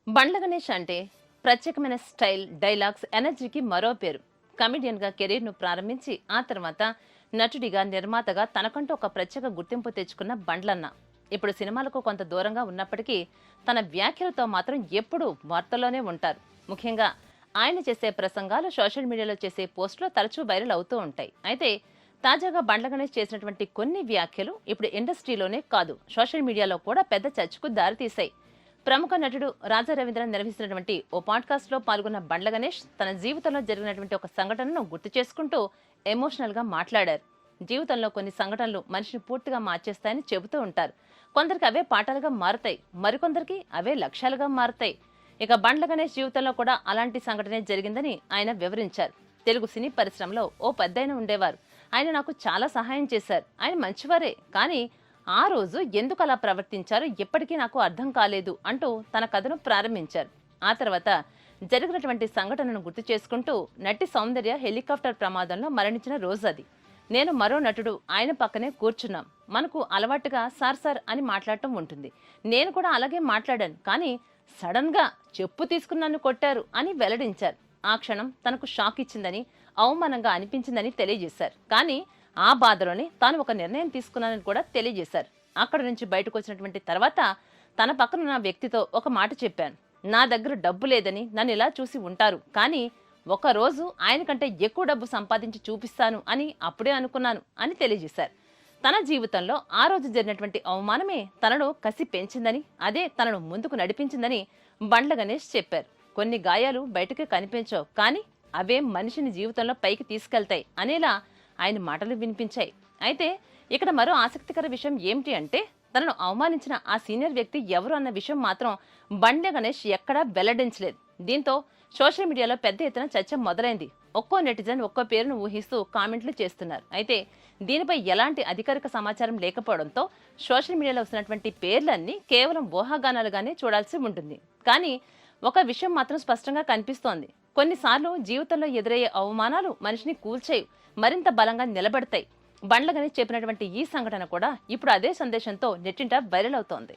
బండ్ల గణేష్ అంటే ప్రత్యేకమైన style, dialogues, ఎనర్జీకి మరో పేరు. కమెడియన్గా కెరీర్ను ప్రారంభించి ఆ తర్వాత నటుడిగా, నిర్మాతగా తనకంటూ ఒక ప్రత్యేక గుర్తింపు తెచ్చుకున్న బండ్లన్న. ఇప్పుడు సినిమాలకు కొంత దూరంగా ఉన్నప్పటికీ తన వ్యాఖ్యలతో మాత్రం ఎప్పుడూ వార్తల్లోనే ఉంటారు. ముఖ్యంగా ఆయన చేసే ప్రసంగాలు, సోషల్ మీడియాలో చేసే పోస్టులు తరచూ వైరల్ అవుతూ ఉంటాయి. అయితే తాజాగా బండ్ల గణేష్ చేసినటువంటి కొన్ని వ్యాఖ్యలు ఇప్పుడు ఇండస్ట్రీలోనే కాదు, సోషల్ మీడియాలో కూడా పెద్ద చర్చకు దారితీశాయి. ప్రముఖ నటుడు రాజా రవీంద్రన్ నిర్వహిస్తున్నటువంటి ఓ పాడ్కాస్ట్ లో పాల్గొన్న బండ్ల గణేష్ తన జీవితంలో జరిగినటువంటి ఒక సంఘటనను గుర్తు చేసుకుంటూ ఎమోషనల్ గా మాట్లాడారు. జీవితంలో కొన్ని సంఘటనలు మనిషిని పూర్తిగా మార్చేస్తాయని చెబుతూ ఉంటారు. కొందరికి అవే పాఠాలుగా మారుతాయి, మరికొందరికి అవే లక్ష్యాలుగా మారుతాయి. ఇక బండ్ల గణేష్ జీవితంలో కూడా అలాంటి సంఘటనే జరిగిందని ఆయన వివరించారు. తెలుగు సినీ పరిశ్రమలో ఓ పెద్దాయన ఉండేవారు. ఆయన నాకు చాలా సహాయం చేశారు. ఆయన మంచివారే, కానీ ఆ రోజు ఎందుకు అలా ప్రవర్తించారో ఎప్పటికీ నాకు అర్థం కాలేదు అంటూ తన కథను ప్రారంభించారు. ఆ తర్వాత జరిగినటువంటి సంఘటనను గుర్తు చేసుకుంటూ, నటి సౌందర్య హెలికాప్టర్ ప్రమాదంలో మరణించిన రోజు అది. నేను మరో నటుడు ఆయన పక్కనే కూర్చున్నాం. మనకు అలవాటుగా సార్ సార్ అని మాట్లాడటం ఉంటుంది. నేను కూడా అలాగే మాట్లాడాను, కానీ సడన్ గా చెప్పు తీసుకుని నన్ను కొట్టారు అని వెల్లడించారు. ఆ క్షణం తనకు షాక్ ఇచ్చిందని, అవమానంగా అనిపించిందని తెలియజేశారు. కానీ ఆ బాధలోనే తాను ఒక నిర్ణయం తీసుకున్నానని కూడా తెలియజేశారు. అక్కడి నుంచి బయటకు వచ్చినటువంటి తర్వాత తన పక్కనున్న వ్యక్తితో ఒక మాట చెప్పాను. నా దగ్గర డబ్బు లేదని నన్ను ఇలా చూసి ఉంటారు, కానీ ఒక రోజు ఆయన కంటే ఎక్కువ డబ్బు సంపాదించి చూపిస్తాను అని అప్పుడే అనుకున్నాను అని తెలియజేశారు. తన జీవితంలో ఆ రోజు జరిగినటువంటి అవమానమే తనలో కసి పెంచిందని, అదే తనను ముందుకు నడిపించిందని బండ్ల గణేష్ చెప్పారు. కొన్ని గాయాలు బయటకు కనిపించవు, కానీ అవే మనిషిని జీవితంలో పైకి తీసుకెళ్తాయి అనేలా ఆయన మాటలు వినిపించాయి. అయితే ఇక్కడ మరో ఆసక్తికర విషయం ఏమిటి అంటే, తనను అవమానించిన ఆ సీనియర్ వ్యక్తి ఎవరు అన్న విషయం మాత్రం బండ్ల గణేష్ ఎక్కడా వెల్లడించలేదు. దీంతో సోషల్ మీడియాలో పెద్ద ఎత్తున చర్చ మొదలైంది. ఒక్కో నెటిజన్ ఒక్కో పేరును ఊహిస్తూ కామెంట్లు చేస్తున్నారు. అయితే దీనిపై ఎలాంటి అధికారిక సమాచారం లేకపోవడంతో సోషల్ మీడియాలో వస్తున్నటువంటి పేర్లన్నీ కేవలం ఊహాగానాలుగానే చూడాల్సి ఉంటుంది. కానీ ఒక విషయం మాత్రం స్పష్టంగా కనిపిస్తోంది. కొన్నిసార్లు జీవితంలో ఎదురయ్యే అవమానాలు మనిషిని కూల్చేయు, మరింత బలంగా నిలబడతాయి. బండ్ల గణేష్ చెప్పినటువంటి ఈ సంఘటన కూడా ఇప్పుడు అదే సందేశంతో నెట్టింట వైరల్ అవుతోంది.